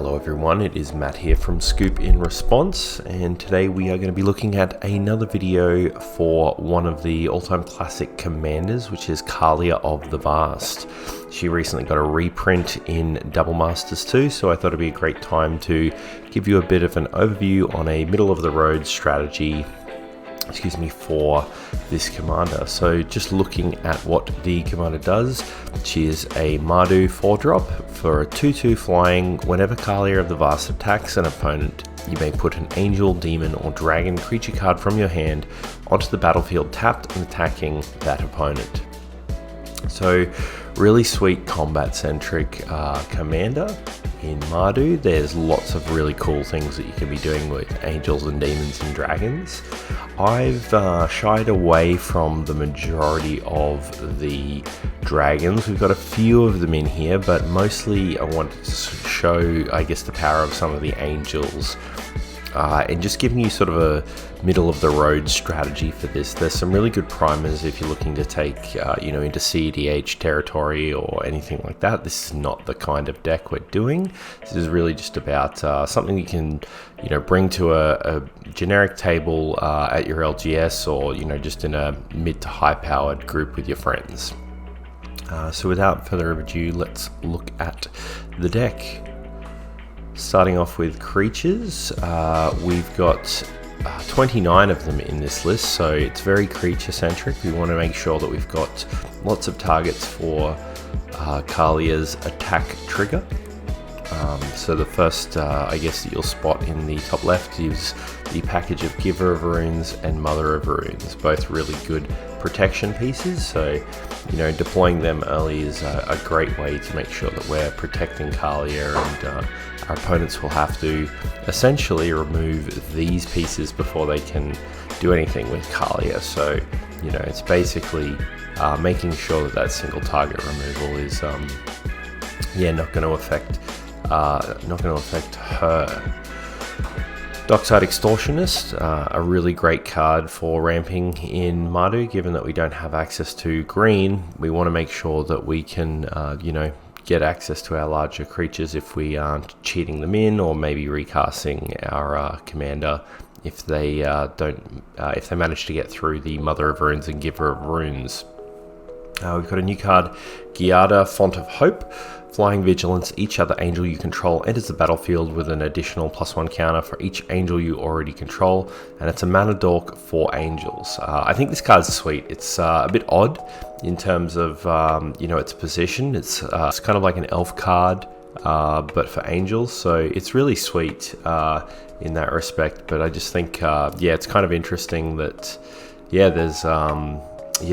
Hello everyone, it is Matt here from Scoop in Response, and today we are going to be looking at another video for one of the all-time classic commanders, which is Kaalia of the Vast. She recently got a reprint in Double Masters 2, so I thought it'd be a great time to give you a bit of an overview on a middle-of-the-road strategy for this commander. So just looking at what the commander does, she is a Mardu 4-drop for a 2/2 flying. Whenever Kaalia of the Vast attacks an opponent, you may put an angel, demon, or dragon creature card from your hand onto the battlefield tapped and attacking that opponent. So really sweet combat centric commander in Mardu. There's lots of really cool things that you can be doing with angels and demons and dragons. I've shied away from the majority of the dragons. We've got a few of them in here, but mostly I wanted to show, I guess, the power of some of the angels. And just giving you sort of a middle-of-the-road strategy for this. There's some really good primers if you're looking to take, into EDH territory or anything like that. This is not the kind of deck we're doing. This is really just about something you can, bring to a generic table at your LGS or, just in a mid to high-powered group with your friends. So without further ado, let's look at the deck. Starting off with creatures, we've got 29 of them in this list, so it's very creature centric. We want to make sure that we've got lots of targets for Kaalia's attack trigger. So the first, that you'll spot in the top left is the package of Giver of Runes and Mother of Runes, both really good protection pieces. So, deploying them early is a great way to make sure that we're protecting Kaalia, and our opponents will have to essentially remove these pieces before they can do anything with Kaalia. So, it's basically making sure that single target removal is, not going to affect her. Dockside Extortionist, a really great card for ramping in Mardu. Given that we don't have access to green, we want to make sure that we can, get access to our larger creatures if we aren't cheating them in, or maybe recasting our commander if they if they manage to get through the Mother of Runes and Giver of Runes. We've got a new card, Giada, Font of Hope. Flying Vigilance, each other angel you control enters the battlefield with an additional +1 counter for each angel you already control, and it's a mana dork for angels. I think this card's sweet. It's a bit odd in terms of its position. It's kind of like an elf card, but for angels, so it's really sweet in that respect. But I just think it's kind of interesting that there's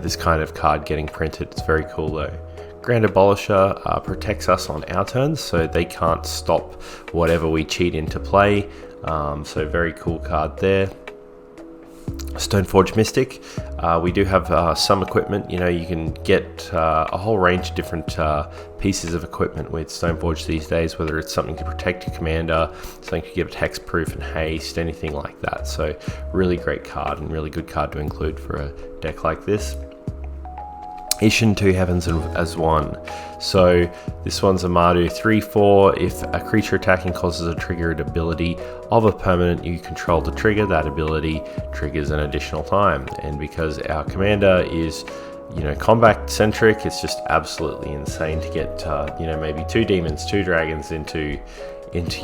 this kind of card getting printed. It's very cool though. Grand Abolisher protects us on our turns, so they can't stop whatever we cheat into play. So very cool card there. Stoneforge Mystic. We do have some equipment. You can get a whole range of different pieces of equipment with Stoneforge these days, whether it's something to protect your commander, something to give it hexproof and haste, anything like that. So really great card and really good card to include for a deck like this. Isshin 2 Heavens as one. So this one's a Mardu 3/4. If a creature attacking causes a triggered ability of a permanent you control to trigger, that ability triggers an additional time. And because our commander is combat centric, it's just absolutely insane to get maybe 2 demons, 2 dragons into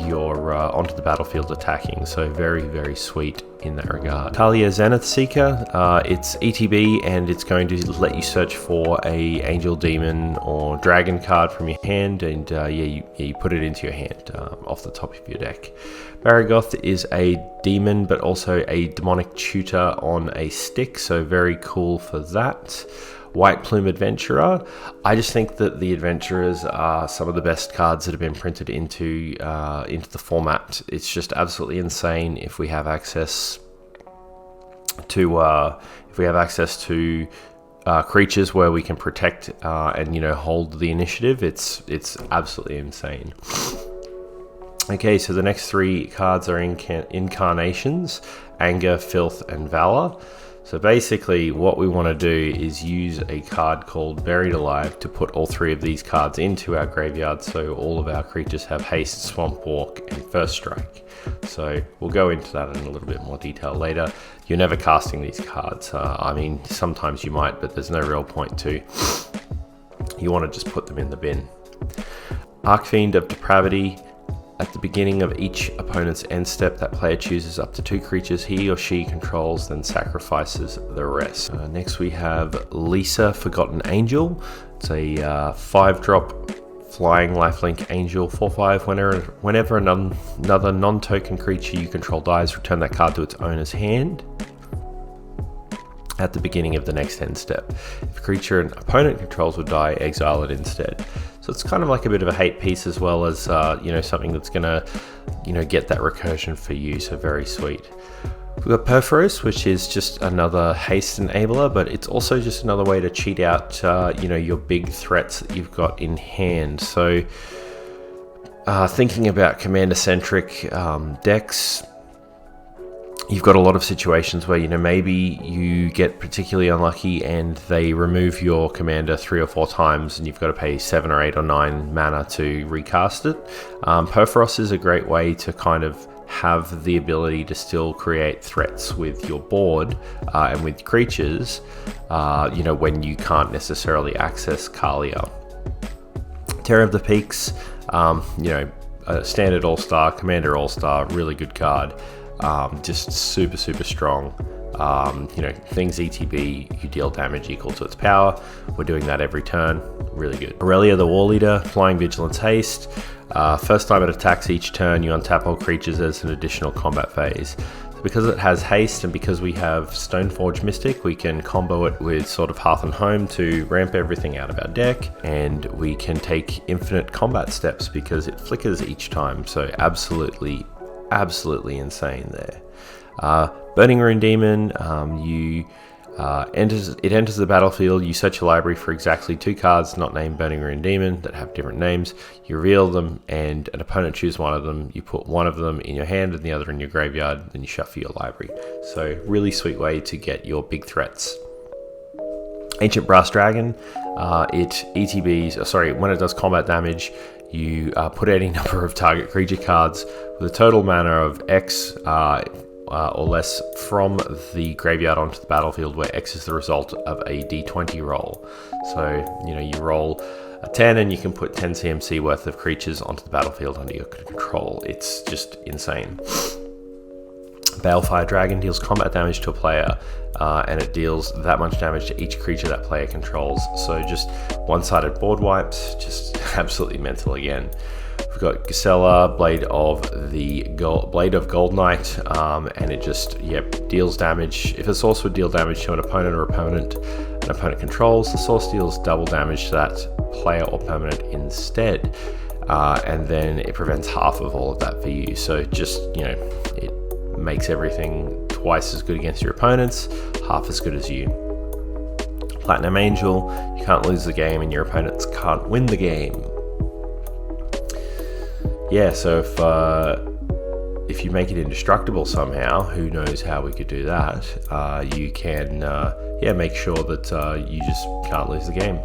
your onto the battlefield attacking. So very, very sweet in that regard. Kaalia Zenith Seeker, it's ETB, and it's going to let you search for a angel, demon, or dragon card from your hand, and you put it into your hand off the top of your deck. Baragoth is a demon, but also a demonic tutor on a stick, so very cool for that. White Plume Adventurer. I just think that the Adventurers are some of the best cards that have been printed into the format. It's just absolutely insane if we have access to creatures where we can protect and hold the initiative. It's absolutely insane. Okay, so the next 3 cards are Incarnations: Anger, Filth, and Valor. So basically what we want to do is use a card called Buried Alive to put all 3 of these cards into our graveyard, so all of our creatures have haste, swamp walk, and first strike. So we'll go into that in a little bit more detail later. You're never casting these cards. I mean, sometimes you might, but there's no real point to. You want to just put them in the bin. Archfiend of Depravity. At the beginning of each opponent's end step, that player chooses up to 2 creatures he or she controls, then sacrifices the rest. Next we have Lisa, Forgotten Angel. It's a 5-drop flying lifelink angel, 4/5. Whenever another non-token creature you control dies, return that card to its owner's hand at the beginning of the next end step. If a creature an opponent controls would die, exile it instead. So it's kind of like a bit of a hate piece, as well as you know, something that's gonna, you know, get that recursion for you. So very sweet. We've got Perforos, which is just another haste enabler, but it's also just another way to cheat out you know, your big threats that you've got in hand. So thinking about commander-centric decks, you've got a lot of situations where, you know, maybe you get particularly unlucky and they remove your commander 3 or 4 times and you've got to pay 7 or 8 or 9 mana to recast it. Perforos is a great way to kind of have the ability to still create threats with your board and with creatures, you know, when you can't necessarily access Kaalia. Terror of the Peaks, you know, a standard all-star, commander all-star, really good card. Just super strong. You know, things ETB, you deal damage equal to its power. We're doing that every turn. Really good. Aurelia the War Leader, Flying Vigilance Haste. First time it attacks each turn, you untap all creatures as an additional combat phase. So because it has haste and because we have Stoneforge Mystic, we can combo it with sort of Hearth and Home to ramp everything out of our deck, and we can take infinite combat steps because it flickers each time. So absolutely insane there. Burning Rune Demon, it enters the battlefield. You search your library for exactly 2 cards not named Burning Rune Demon that have different names. You reveal them, and an opponent chooses one of them. You put one of them in your hand and the other in your graveyard, then you shuffle your library. So really sweet way to get your big threats. Ancient Brass Dragon, it ETBs, when it does combat damage, you put any number of target creature cards with a total mana of X or less from the graveyard onto the battlefield, where X is the result of a D20 roll. So, you know, you roll a 10 and you can put 10 CMC worth of creatures onto the battlefield under your control. It's just insane. Balefire Dragon deals combat damage to a player, and it deals that much damage to each creature that player controls. So just one-sided board wipes, just absolutely mental again. We've got Gisela, Blade of Gold Knight, and it just, deals damage. If a source would deal damage to an opponent an opponent controls, the source deals double damage to that player or permanent instead. And then it prevents half of all of that for you. So just, you know, it makes everything twice as good against your opponents, half as good as you. Platinum Angel, you can't lose the game and your opponents can't win the game. Yeah, so if you make it indestructible somehow, who knows how we could do that, you can make sure that you just can't lose the game.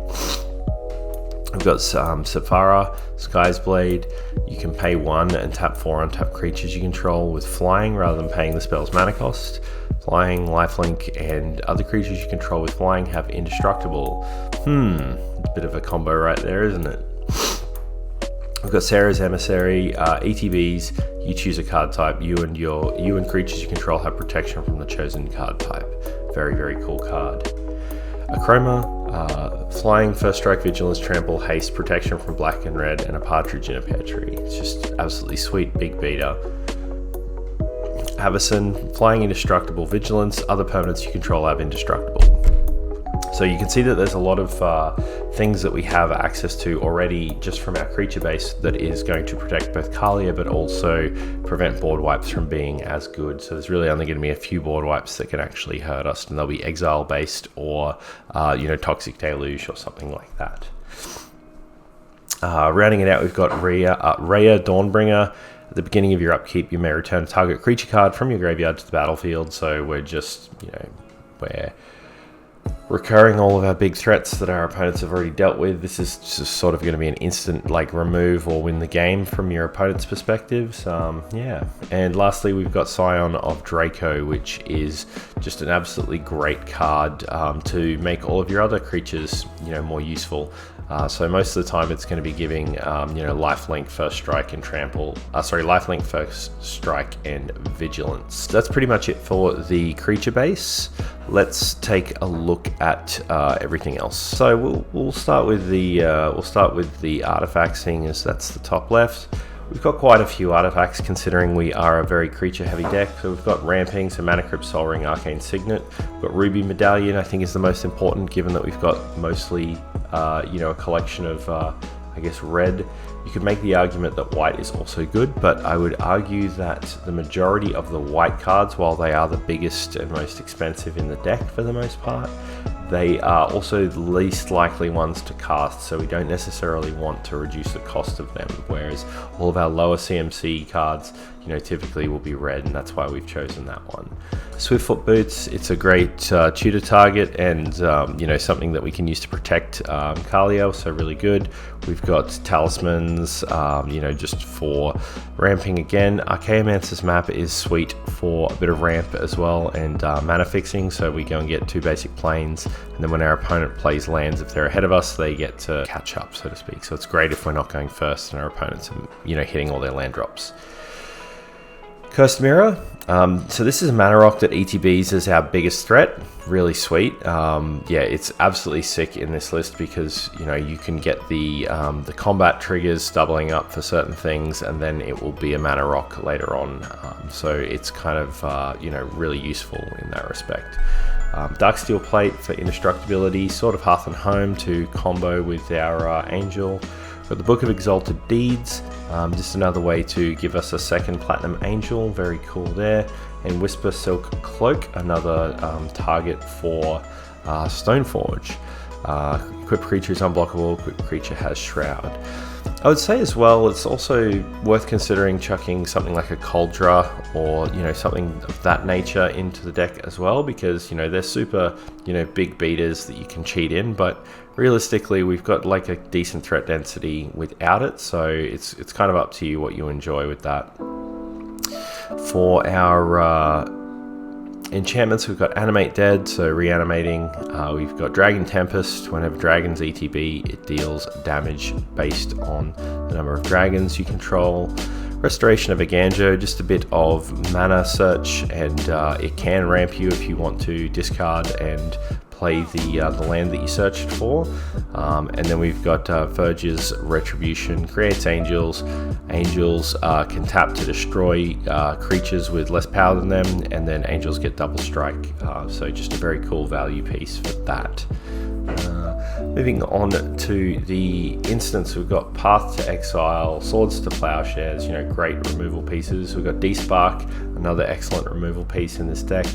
We've got Sephara, Sky's Blade. You can pay 1 and tap 4 untapped creatures you control with flying rather than paying the spell's mana cost. Flying, lifelink, and other creatures you control with flying have indestructible. A bit of a combo right there, isn't it? We've got Sarah's Emissary, ETBs. You choose a card type. You and creatures you control have protection from the chosen card type. Very, very cool card. Achroma, flying, first strike, vigilance, trample, haste, protection from black and red, and a partridge in a pear tree. It's just absolutely sweet, big beater. Avacyn, flying, indestructible, vigilance, other permanents you control have indestructible. So you can see that there's a lot of things that we have access to already just from our creature base that is going to protect both Kaalia but also prevent board wipes from being as good. So there's really only going to be a few board wipes that can actually hurt us, and they'll be exile based or Toxic Deluge or something like that. Rounding it out, we've got Rhea Dawnbringer. At the beginning of your upkeep, you may return a target creature card from your graveyard to the battlefield. So we're just, we're recurring all of our big threats that our opponents have already dealt with. This is just sort of going to be an instant like remove or win the game from your opponent's perspective. So, yeah. And lastly, we've got Scion of Draco, which is just an absolutely great card to make all of your other creatures, more useful. So most of the time it's going to be giving, lifelink, first strike, and trample. Lifelink, first strike, and vigilance. That's pretty much it for the creature base. Let's take a look at everything else. So we'll start with the artifacts, seeing as that's the top left. We've got quite a few artifacts considering we are a very creature-heavy deck. So we've got Ramping, so Mana Crypt, Sol Ring, Arcane Signet. We've got Ruby Medallion, I think is the most important, given that we've got mostly, a collection of, red. You could make the argument that white is also good, but I would argue that the majority of the white cards, while they are the biggest and most expensive in the deck for the most part, they are also the least likely ones to cast, so we don't necessarily want to reduce the cost of them, whereas all of our lower CMC cards, typically will be red, and that's why we've chosen that one. Swiftfoot Boots, it's a great tutor target and, something that we can use to protect Kaalia, so really good. We've got Talismans, just for ramping again. Archaeomancer's Map is sweet for a bit of ramp as well, and mana fixing, so we go and get 2 basic planes, and then when our opponent plays lands, if they're ahead of us, they get to catch up, so to speak. So it's great if we're not going first and our opponents are, hitting all their land drops. Cursed Mirror, so this is a mana rock that ETBs as our biggest threat. Really sweet. It's absolutely sick in this list because you can get the combat triggers doubling up for certain things, and then it will be a mana rock later on. So it's kind of really useful in that respect. Darksteel Plate for indestructibility, Sword of Hearth and Home to combo with our Angel. Got the Book of Exalted Deeds, just another way to give us a second Platinum Angel, very cool there. And Whisper Silk Cloak, another target for Stoneforge. Equipped creature is unblockable, equipped creature has Shroud. I would say as well, it's also worth considering chucking something like a Cauldra or, something of that nature into the deck as well, because, they're super, big beaters that you can cheat in, but realistically, we've got like a decent threat density without it, so it's kind of up to you what you enjoy with that. For our enchantments, we've got Animate Dead, so reanimating. We've got Dragon Tempest. Whenever dragons ETB, it deals damage based on the number of dragons you control. Restoration of Aganjo, just a bit of mana search, and it can ramp you if you want to discard and play the land that you searched for. And then we've got Verge's Retribution, creates angels. Angels can tap to destroy creatures with less power than them, and then angels get double strike. So just a very cool value piece for that. Moving on to the instance, we've got Path to Exile, Swords to Plowshares, great removal pieces. We've got Despark, another excellent removal piece in this deck.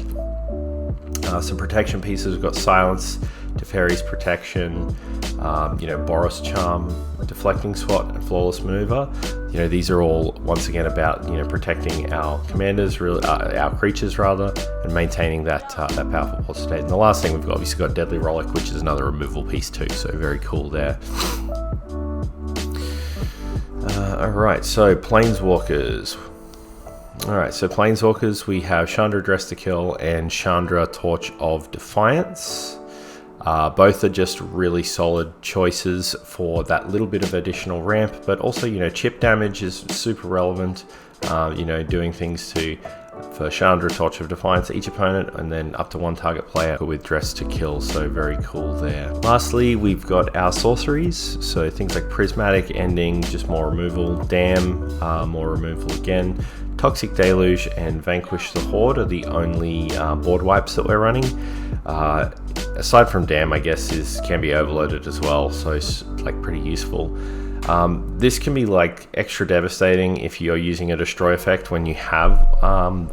Some protection pieces, we've got Silence, Teferi's Protection, Boros Charm, Deflecting Swat, and Flawless Maneuver. These are all, once again, about, protecting our commanders, our creatures rather, and maintaining that powerful boss state. And the last thing, we've obviously got Deadly Rollick, which is another removal piece too, so very cool there. Alright, so Planeswalkers. Alright, so Planeswalkers, we have Chandra Dress to Kill and Chandra Torch of Defiance. Both are just really solid choices for that little bit of additional ramp, but also, chip damage is super relevant, doing things for Chandra Torch of Defiance each opponent, and then up to 1 target player with Dress to Kill, so very cool there. Lastly, we've got our sorceries, so things like Prismatic Ending, just more removal, Dam, more removal again. Toxic Deluge and Vanquish the Horde are the only board wipes that we're running. Aside from Dam, I guess, can be overloaded as well, so it's like pretty useful. This can be like extra devastating if you're using a destroy effect when you have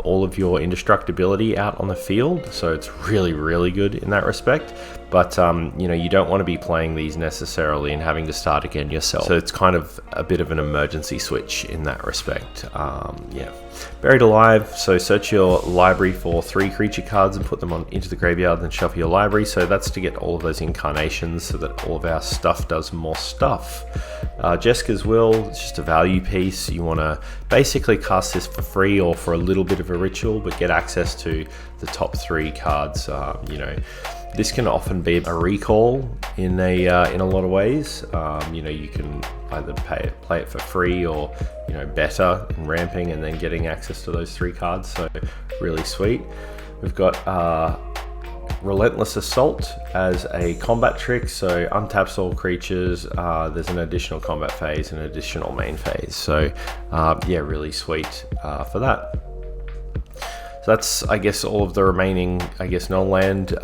all of your indestructibility out on the field, so it's really good in that respect. But you know, you don't want to be playing these necessarily and having to start again yourself, so it's kind of a bit of an emergency switch in that respect. Yeah. Buried Alive, so search your library for 3 creature cards and put them into the graveyard, then shuffle your library. So that's to get all of those incarnations so that all of our stuff does more stuff. Jessica's Will, it's just a value piece. You want to basically cast this for free or for a little bit of a ritual, but get access to the top 3 cards. You know, this can often be a recall in a lot of ways. You know, you can either play it for free, or you know, better in ramping and then getting access to those 3 cards. So really sweet. We've got Relentless Assault as a combat trick, so untaps all creatures. There's an additional combat phase and an additional main phase. So yeah, really sweet for that. So that's, I guess, all of the remaining, I guess, non-land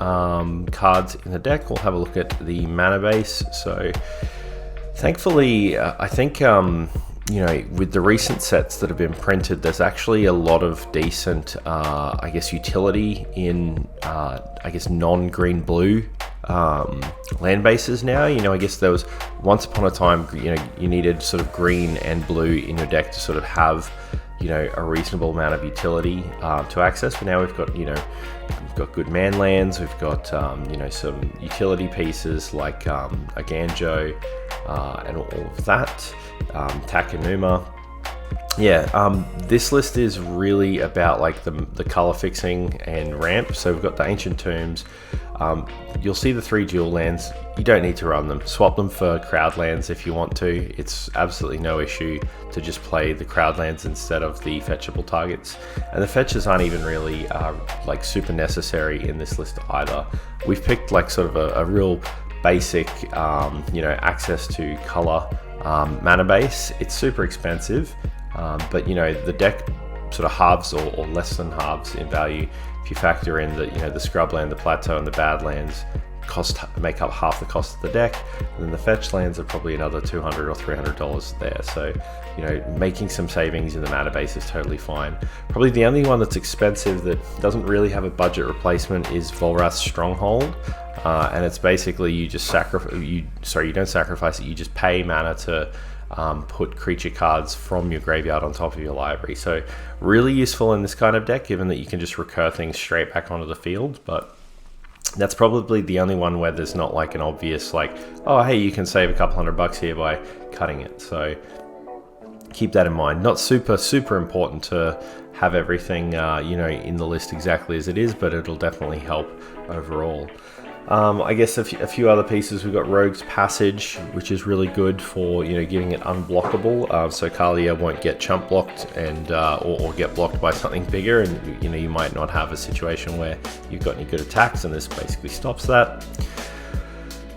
cards in the deck. We'll have a look at the mana base. So thankfully, I think, you know, with the recent sets that have been printed, there's actually a lot of decent, I guess, utility in, I guess, non-green blue land bases now. You know, I guess there was once upon a time, you know, you needed sort of green and blue in your deck to sort of have, you know, a reasonable amount of utility to access. But now we've got, you know, we've got good man lands, we've got, you know, some utility pieces like a Ganjo and all of that, Takenuma. Yeah, this list is really about like the color fixing and ramp. So we've got the Ancient Tombs. You'll see the 3 dual lands. You don't need to run them. Swap them for crowd lands if you want to. It's absolutely no issue to just play the crowd lands instead of the fetchable targets. And the fetches aren't even really like super necessary in this list either. We've picked like sort of a real basic, you know, access to color mana base. It's super expensive, but you know, the deck sort of halves or less than halves in value if you factor in that, you know, the scrubland, the plateau, and the badlands make up half the cost of the deck, and then the fetch lands are probably another $200 or $300 there. So, you know, making some savings in the mana base is totally fine. Probably the only one that's expensive that doesn't really have a budget replacement is Volrath's Stronghold, and it's basically you just you don't sacrifice it, you just pay mana to put creature cards from your graveyard on top of your library. So really useful in this kind of deck, given that you can just recur things straight back onto the field. But that's probably the only one where there's not like an obvious like, oh hey, you can save a couple $100 here by cutting it. So keep that in mind. Not super important to have everything you know, in the list exactly as it is, but it'll definitely help overall. I guess a few other pieces. We've got Rogue's Passage, which is really good for, you know, getting it unblockable. So Kaalia won't get chump blocked and or get blocked by something bigger, and you know, you might not have a situation where you've got any good attacks, and this basically stops that.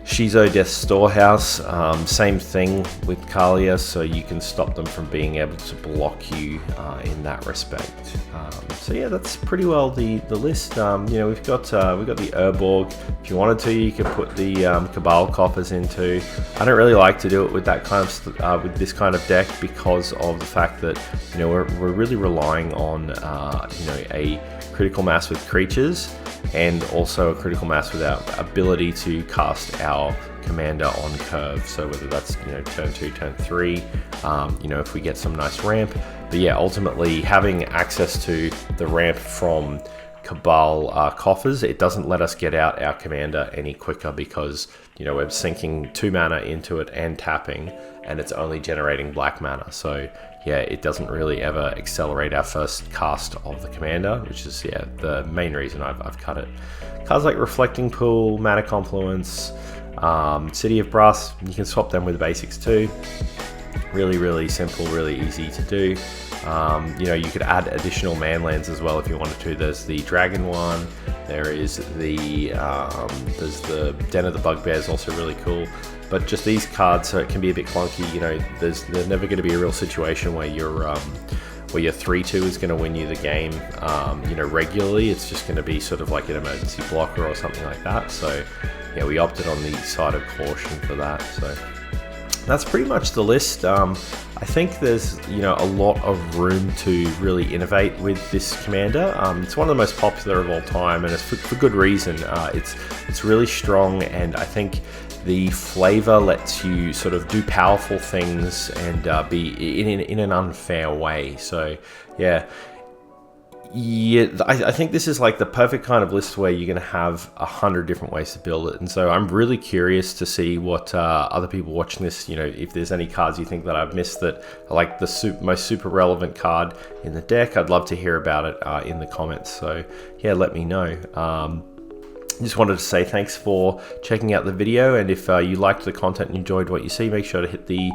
Shizo Death Storehouse, same thing with Kaalia, so you can stop them from being able to block you in that respect. So yeah, that's pretty well the list. You know, we've got the Urborg. If you wanted to, you could put the Cabal Coffers into. I don't really like to do it with that kind of with this kind of deck, because of the fact that, you know, we're really relying on you know, a critical mass with creatures, and also a critical mass with our ability to cast our commander on curve. So whether that's, you know, turn 2, turn 3, you know, if we get some nice ramp. But yeah, ultimately having access to the ramp from Cabal coffers, it doesn't let us get out our commander any quicker, because, you know, we're sinking 2 mana into it and tapping, and it's only generating black mana. So yeah, it doesn't really ever accelerate our first cast of the commander, which is, yeah, the main reason I've cut it. Cards like Reflecting Pool, Mana Confluence, City of Brass, you can swap them with basics too. Really simple, really easy to do. You know, you could add additional man lands as well if you wanted to. There's the Dragon one, there is the there's the Den of the Bugbears, also really cool. But just these cards, so it can be a bit clunky. You know, there's never going to be a real situation where your 3/2 is going to win you the game, you know, regularly. It's just going to be sort of like an emergency blocker or something like that. So yeah, we opted on the side of caution for that. So that's pretty much the list. I think there's a lot of room to really innovate with this commander. It's one of the most popular of all time, and it's for good reason. It's really strong, and I think the flavor lets you sort of do powerful things and be in an unfair way. So yeah. I think this is like the perfect kind of list where you're going to have 100 different ways to build it. And so I'm really curious to see what other people watching this, if there's any cards you think that I've missed that are like the most super relevant card in the deck. I'd love to hear about it in the comments. So yeah, let me know. Just wanted to say thanks for checking out the video, and if you liked the content and enjoyed what you see, make sure to hit the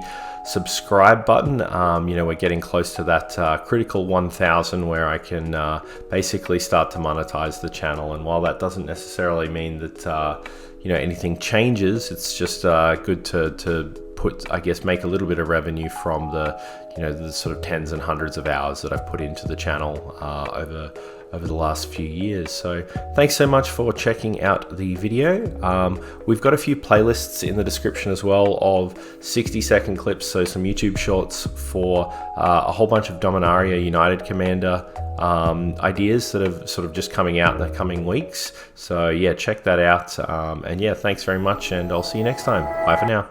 subscribe button. We're getting close to that critical 1,000 where I can basically start to monetize the channel. And while that doesn't necessarily mean that anything changes, it's just good to put, I guess, make a little bit of revenue from the sort of tens and hundreds of hours that I've put into the channel over the last few years. So thanks so much for checking out the video. We've got a few playlists in the description as well of 60-second clips, so some YouTube shorts for a whole bunch of Dominaria United Commander ideas that are sort of just coming out in the coming weeks. So yeah, check that out. And yeah, thanks very much, and I'll see you next time. Bye for now.